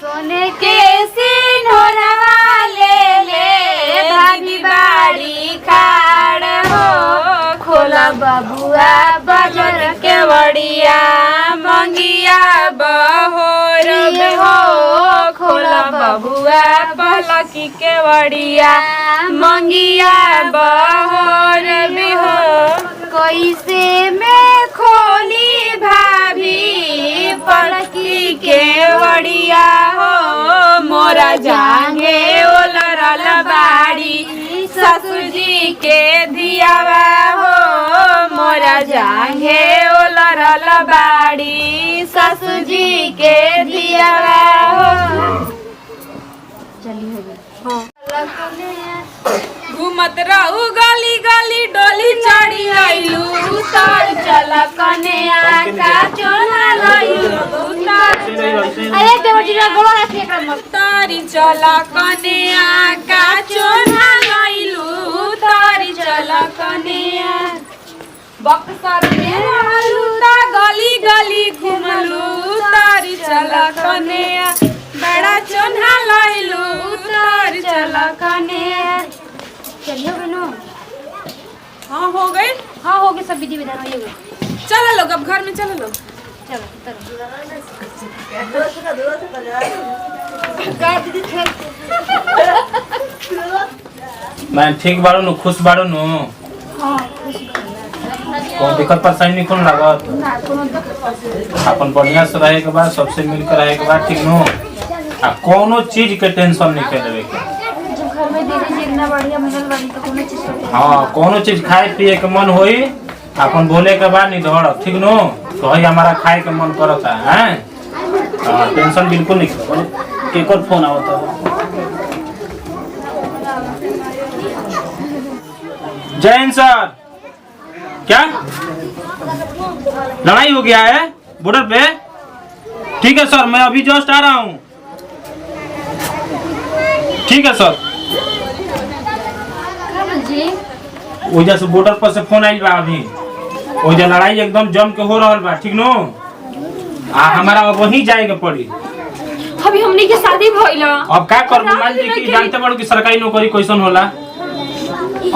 सोने के सिंदूरवा ले ले भाभी बाड़ी खाड़ हो खोला बबुआ बजर के वड़िया मंगिया बहोर हो खोला बबुआ पलकी के वड़िया मंगिया बहोर भी हो कैसे में खोली भाभी पलकी के वड़िया हो मोरा जांगे ओलरल बाड़ी ससुर जी के दियावा हो मोरा जांगे ओलरल बाड़ी ससुर जी के दियावा हो। चलिए हाँ घूमत रहू गली गली डोली चढ़ी आइलू उतर चला कन्या का चोला लइलू अरे देवजीरा गोला रखिए कर तारी चला कन्या का चोला लइलू तारी चला कन्या बक्सर में रहलू ता गली गली घुमलू तारी चला कन्या बड़ा चोला लइलू तारी चला कन्या। चलिए बनो हाँ हो गए हाँ हो गए सब विधि विधान हो गए चलो लोग अब घर में चलो लोग चलो मैं ठीक बाड़ू नु खुश बाड़ू नु हां कोई दिक्कत परेशानी नहीं कोन लागत अपन बढ़िया से रहे के बाद सबसे मिलकर रहे के बाद ठीक नु आ कोनो चीज के टेंशन नहीं कर लेवे के घर में दीदी जितना बढ़िया मिलल बानी तो कोनो चीज हां कोनो चीज खाए पिए के मन होई अपन बोले के बाद नहीं धड़ ठीक नु तो ही हमारा खाए के मन करता है हां टेंशन बिल्कुल नहीं के कोन फोन आवता जैन सर क्या लड़ाई हो गया है बॉर्डर पे ठीक है सर मैं अभी जस्ट आ रहा हूँ ठीक है सर वजह से बॉर्डर पर से फोन आइल बा अभी वजह लड़ाई एकदम जम के हो रहा बा ठीक नो हमारा अब वहीं जाएगा पड़ी अभी हमनी के शादी भइल अब का करबू मान ली कि जानते बाड़ू कि सरकारी नौकरी कैसन होला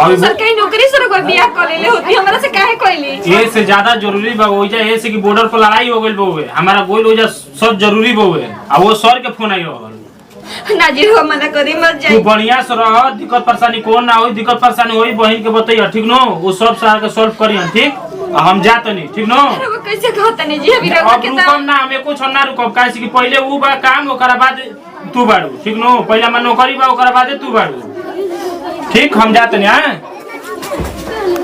अभी सरकारी नौकरी से कोई बियाह कर ले होती हमरा से काहे कहली ये से ज्यादा जरूरी बा वजह ये से कि बॉर्डर पर लड़ाई हो गइल बउए हमारा गोल वजह सब जरूरी बउए आ वो सर के फोन आई रहल ना जी हो मना करी मत जाई तू बढ़िया से रह दिक्कत परेशानी कोन ना होई दिक्कत परेशानी होई बहन के बताइए ठीक नो वो सब सारा के सॉल्व करियन ठीक हम जात नहीं ठीक नो वो कैसे कहता नहीं जी अभी रख के रुकम ना हमें कुछ ना रुकब काहे कि पहले वो बा काम ओकरा बाद तू बाड़ू ठीक नो पहले हम नौकरी बा ओकरा बाद तू बाड़ू ठीक हम जात नहीं हां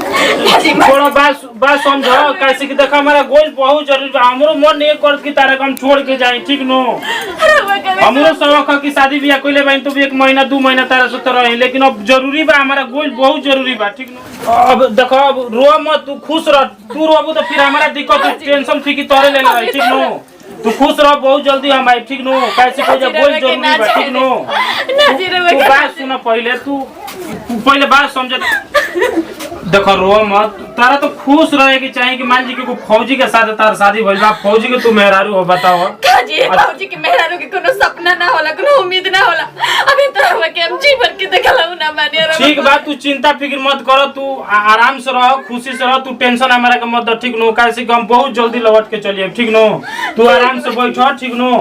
थोड़ा बात समझो कैसे कि देखा हमारा गोल बहुत जरूरी है हमरो मन नहीं करत कि तारा हम छोड़ के जाए ठीक नो हमरो शौक है कि शादी ब्याह कइले बाइन तो भी 1 महीना 2 महीना तारा से तो रहे लेकिन अब जरूरी बा हमारा गोल बहुत जरूरी बा ठीक नो अब देखो अब रो मत तू खुश रह तू रोबू तो फिर हमारा दिक्कत टेंशन फिकी तोरे ले रही ठीक नो तू खुश रह बहुत जल्दी हम आई ठीक नो कैसे कोई गोल जरूरी बा ठीक नो तू बात सुन पहले तू पहले बात समझ देखो रो मत तारा तो खुश रहे की चाहिए कि मान जी के फौजी के साथ तार शादी भइल बा फौजी के तू मेहरारू हो बताओ जी फौजी के मेहरारू के कोनो सपना ना होला कोनो उम्मीद ना होला अभी तो हम के हम जी भर के देखलाऊ ना माने ठीक बात तू चिंता फिक्र मत कर तू आराम से रह खुशी से रह तू टेंशन हमारा के मत ठीक नो कैसे हम बहुत जल्दी लौट के चलिए ठीक नो तू आराम से बैठ ठीक नो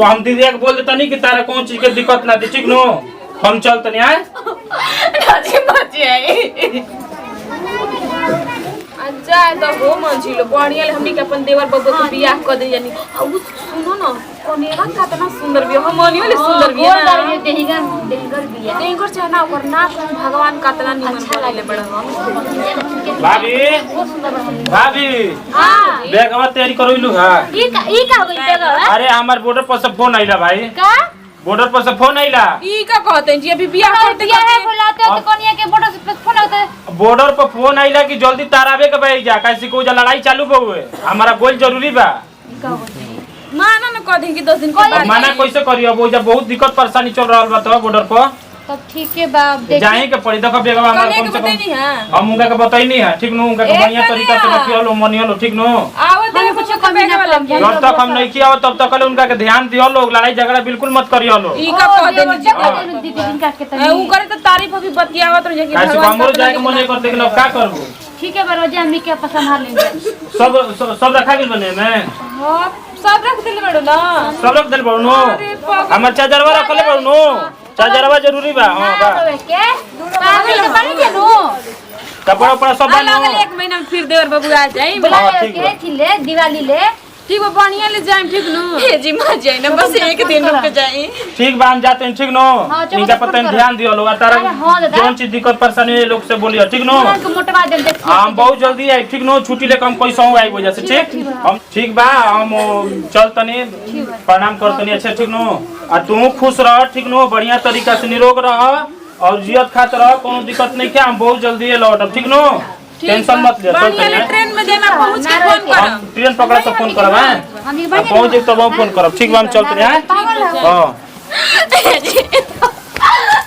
हम दीदी के बोल देता नहीं कि तारा कौन चीज के दिक्कत ना दे ठीक नो हम चलते नहीं आए राजी बाजी आई अच्छा तो हो मंजिलो बढ़िया हमनी के अपन देवर बब्बू के बियाह कर दे जानी अब सुनो ना कोनेरा कितना सुंदर बियाह हमनी वाले सुंदर बियाह ना देहीगर बियाह देहीगर चाहना ओकर ना भगवान कितना निमन बनले बड़ा हम भाभी भाभी हां बेगवा तैयारी करइलु हां ई का हो गई बेगवा अरे हमार बॉर्डर पर से फोन आइला भाई का बॉर्डर पर से फोन आइला ई का कहते हैं जी अभी बियाह करते करते बुलाते हो तो कोनिया के बॉर्डर से फोन आता है बॉर्डर पर फोन आइला कि जल्दी तारावे के भाई जा कैसे को लड़ाई चालू बहुए हमारा गोल जरूरी बा माना न कह दे कि 10 दिन के बाद माना कैसे करियो वो जब बहुत दिक्कत परेशानी चल रहल बा तो बॉर्डर पर तब ठीक है बाप देख जाए के पड़ी देखो बेगवा हमार कम से कम हम उनका के बताई नहीं है ठीक नो उनका के बढ़िया तरीका से रखियो लो मनियो लो ठीक नो आवत है कुछ कमी ना लग जाए जब तक हम नहीं किया तब तक उनका के ध्यान दियो लोग लड़ाई झगड़ा बिल्कुल मत करियो लो ई का कह दे दीदी इनका के तनी उ करे तो तारीफ भी बतियावत रह जाके कैसे हमरो जाए के मन कर देख लो का करबो ठीक है बरोजा हम के संभाल लेंगे सब रखा गेल बने में हां सब रख दिल बड़ो ना सब रख दिल बड़ो नो हमर चार्जरवा रखले बड़ो नो चार्जरवा जरूरी बा हां बा के पागल के बनी के नो कपड़ा उपड़ा सब बनो एक महीना में फिर देवर बाबू आ जाई हां ठीक के थिले दिवाली ले ठीक बा बढ़िया ले जाए ठीक नो ए जी मा जाए ना बस एक दिन रुक के जाए ठीक बा हम जाते हैं ठीक नो इनका पता ध्यान दियो लो तारा जोन चीज दिक्कत परेशानी लोग से बोलियो ठीक नो मोटवा दे हम बहुत जल्दी आई ठीक नो छुट्टी लेके हम कैसे आई वजह से ठीक हम ठीक बा हम चल तनी प्रणाम कर तनी अच्छा ठीक नो आ तू खुश रह ठीक नो बढ़िया तरीका से निरोग रह और जियत खात रह कोनो दिक्कत नहीं के हम बहुत जल्दी लौटब ठीक नो टेंशन मत ले चल तनी ट्रेन में देना पहुंच के फोन कर हम ट्रेन पकड़ा तो फोन करब हैं पहुंच जे तब हम फोन करब ठीक बा हम चल तनी हैं हां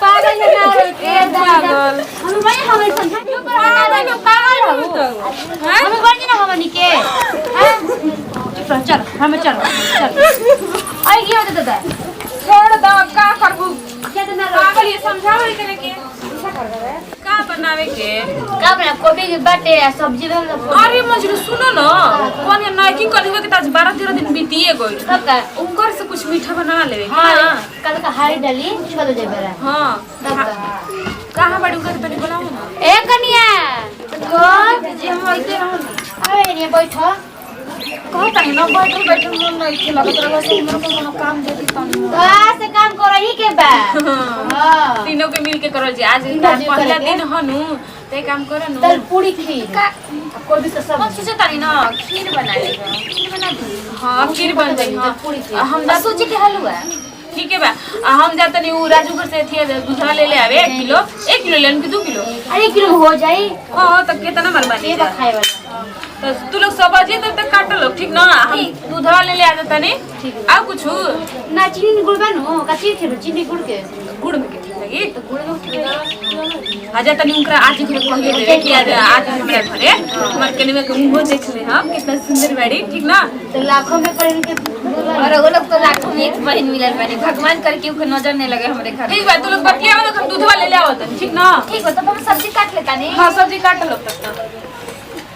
पागल है ना ए पागल हम भाई हमें समझ क्यों कर पागल हो हम बन ना हमनी के हैं चल हम चल आई गयो दादा छोड़ दो का करबू क्या देना पागल ये समझावे करे के ऐसा कर देबे का बनावे के का बना कोबी के बाटे सब्जी में अरे मजरू सुनो ना कोन है ना की करबे के आज 12-13 दिन बीतिए गइल तब का उनकर से कुछ मीठा बना लेवे हां कल का हारी डाली छोड़ दे बेरा हां कहां बड़ी उनका तनी बुलाओ ना ए कनिया को जी हम आइते रहन अरे ने बैठो कहता है ना बैठो मन नहीं थे लगत रहा से हमरो कोनो काम दे दी तनी से काम करही के बा हां तीनों के मिल के करल जे आज पहला दिन हनु ते काम करनु तल पूरी खीर कोई भी सब सोचे तानी ना खीर बनाए खीर बना दी हां खीर बन जाई हां पूरी खीर हम सोचे के हलवा ठीक है बा हम जाते नहीं राजू घर से थी दूसरा ले आवे 1 किलो लेन के 2 किलो अरे 1 किलो हो जाई हां तब कितना माल बने ये खाए वाला तो तू लोग सब बजे तक काट लो ठीक ना हम दूधवा ले आ जाता नहीं ठीक आ कुछ ना चीनी गुड़ बनो का चीनी गुड़ के गुड़ में के ठीक लगी तो गुड़ में आ जाता नहीं उनका आज के कहले दे कि आज हमरा घरे हमर कने में मुंह देख ले हम कितना सुंदर बाड़ी ठीक ना तो लाखों में पहन के और वो लोग तो लाखों में एक बहन मिलल बानी भगवान करके उनके नजर नहीं लगे हमरे घर ठीक बा तू लोग बतियाओ लोग हम दूधवा ले आवत ठीक ना ठीक बा तब हम सब्जी काट लेता नहीं हां सब्जी काट लो तब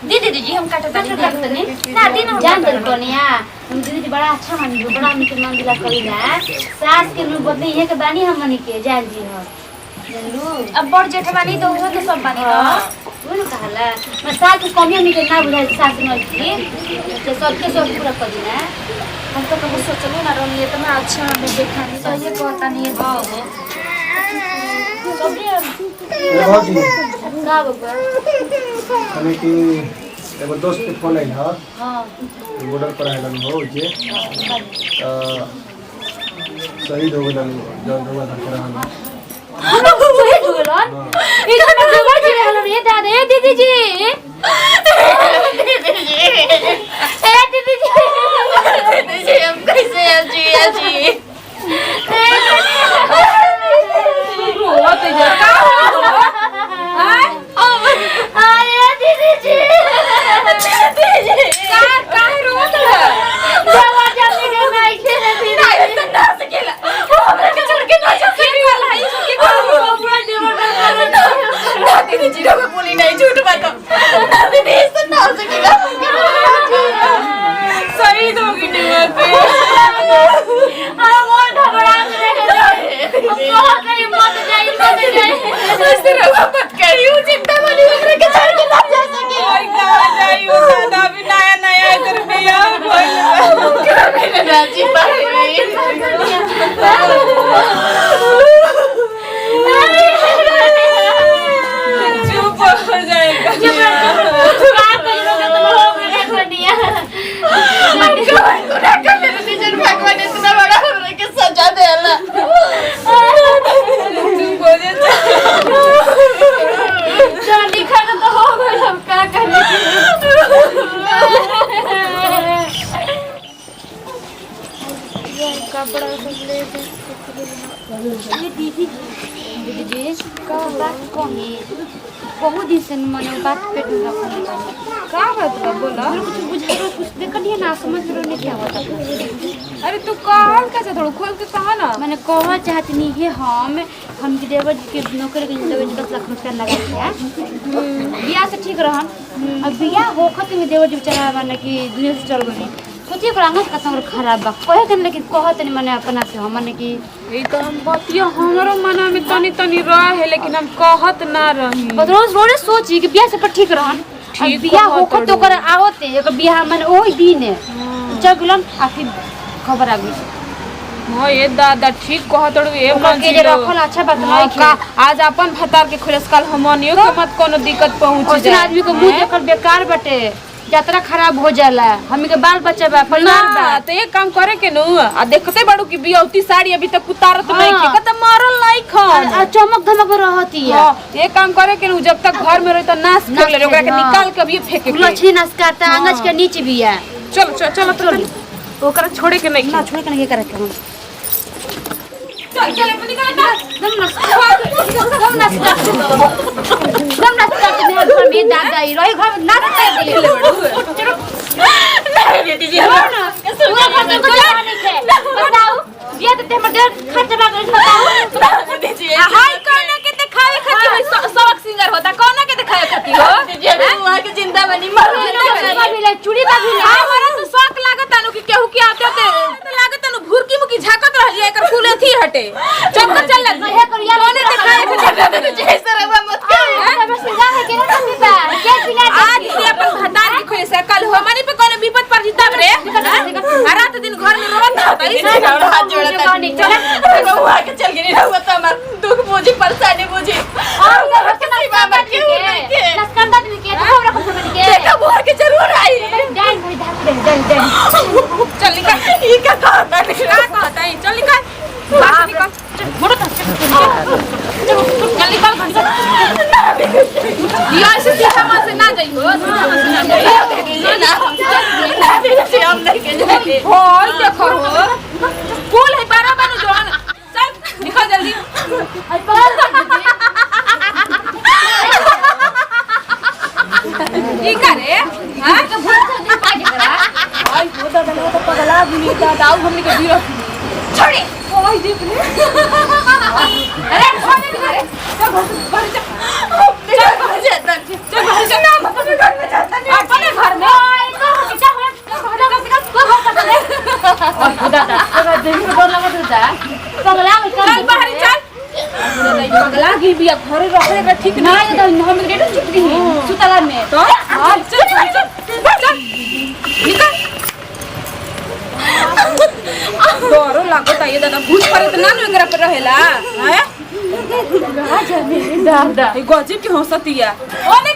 दीदी जी हम काटता नहीं ना दिन हम जान दल कोनिया हम दीदी बड़ा अच्छा मानी बड़ा हमके मन दिला करीला सास के नु बदले ये के बानी हम मनी के जान जी हो जानलू अब बड़ जेठवानी तो वो के सब बानी ना वो न कहला मैं सास के कमी हमनी के ना बुझाई सास नहीं थी तो सबके सब पूरा कर दिना हम तो कबो सोचलो ना रहनी तो मैं अच्छा हम देखा नहीं तो ये कहता नहीं है हां भाजी का बाबा हमें कि एगो दोस्त के फोन आइल ह हां बॉर्डर पर आइलन हो जे शहीद हो गेलन जौन हुआ था रहन शहीद हो गेलन ई तो मैं जोगर के रहलन ये दादा ए दीदी जी हम कैसे जी बहुत जगह अरे दीदी जी का रोत है बाबा जल्दी के नहीं खेले दीदी तो ना सकेला हमरा के छोड़ के ना खेले वाला है इसके को पूरा देवर ना दीदी जी को बोली नहीं झूठ बात दीदी तो ना सकेला सही दोगी नहीं पे हम और घबरा रहे बहुत नहीं मत जाई बस मत करी हूं चिंता वाली हमरा के छोड़ के ना जा सके ओए कहां जाई हो दादा भी नया इधर बिया होइल मेरे राजी भाई चुप हो जाएगा चुप क्या करोगे तुम हो गए खनिया गुनाह कर मेरे टीचर भगवान इतना बड़ा हमरा के सजा देला तुम बोले जानी खाना तो हो गए हम क्या करने ये कपड़ा सब ले ये दीदी दीदी जी का बात कही बहुत दिन से मैंने बात पेट में रखने का का बात बा बोला कुछ बुझा रहा कुछ देखलिए ना समझ रहा नहीं क्या होता अरे तू कहल कैसे थोड़ा खोल के कहा ना मैंने कहा चाहती नहीं है हम की देवर जी के नौकरी के लिए 10 लाख रुपया लगा दिया बियाह से ठीक रहन अब बियाह होखत में देवर जी बेचारा माने कि दुनिया से चल गई सोचिए प्रांगत का संग खराब बा कहे के लेकिन कहत नहीं मैंने अपना से हम माने कि ई तो हम बतिया हमरो मना में तनी तनी रहे लेकिन हम कहत ना रही रोज रोज सोची कि बियाह से पर ठीक रहन ठीक बियाह कहत होखत तो कर आवते एक बियाह माने ओही दिन है जगलन आखिर खबर आ गई हां ये दादा ठीक कहत रे ओकर के जे रखल अच्छा बात नहीं का आज अपन भतार के खुलस काल हमनियो के मत कोनो दिक्कत पहुंच उस जाए आदमी को मुंह देखल बेकार बटे यात्रा खराब हो जाला हमी के बाल बच्चा बा परिवार बा ना तो एक काम करे के नु आ देखते बाड़ू कि बियौती साड़ी अभी तक उतारत नहीं के कत मारल नहीं खन आ चमक धमक रहती है हां एक काम करे के नु जब तक घर में रही त नाश कर ले ओकरा के निकाल के भी फेंके के लछनी नस्काता अंगज के नीचे भी है चलो चलो चलो ओकरा छोड़े के नहीं ना छोड़ के नहीं करे के चल चल निकाल दम नस्का के मेरे घर में दादा ही रही घर में नाच कर दिए चलो नहीं बेटी जी पूरा घर में कुछ नहीं थे बताओ ये तो हमर देर खर्च बा गई बताओ बेटी जी हाय कहना के दिखावे खाती सबक सिंगर होता कहना के दिखावे खाती हो जी वहां के जिंदा बनी मर भी चूड़ी बा भी हमारा तो शौक लागत अनु कि केहू के आते तो लागत अनु भूरकी मुकी झाकत रहलिए एकर फूल थी हटे चक्कर चल लग हे करिया कोने दिखाए जैसे रवा मत अब सिंगा है के ना भी बा के सिंगा आज से अपन भतार के खोले से कल हो मनी पे कोने विपत पर जीतब रे आ रात दिन घर में रोवत रहता इसे हाथ जोड़ता रहुआ के चल गिरी रहुआ तो हमार दुख बुझी परेशानी बुझी और ये घर के बाबा के नस्कंदा भी के तो रख समझ के देखा बुआ के जरूर आई डाल भाई डाल चल निकल ई का कहता है चल निकल बाहर निकल मोड़ चल निकल ये ऐसे सीधा मां से ना जाइयो सीधा मां से ना जाइयो ना हम नहीं के जाएंगे होय देखो हो फूल है बारा बानु जोन चल निकल जल्दी ई करे हां के भूल से दिन काज करा आई हो दादा तो पगला भी नहीं दादा हमने के बीरो छोड़े ओए देख ले अरे छोड़े अरे चल घर जाता चल घर से ना घर में जाता नहीं अपने घर में ओए तो क्या हो और दादा तो देख डर लगा था पगला चल बाहर चल पगला की बिया घरे रखे के ठीक ना ये तो हम रेडी छुट्टी है सुतला में तो चल निकल डरो लागता ये दादा भूत पर इतना न एकरा पे रहेला हैं राजा मेरे दादा ये गजब की हंसतिया ओने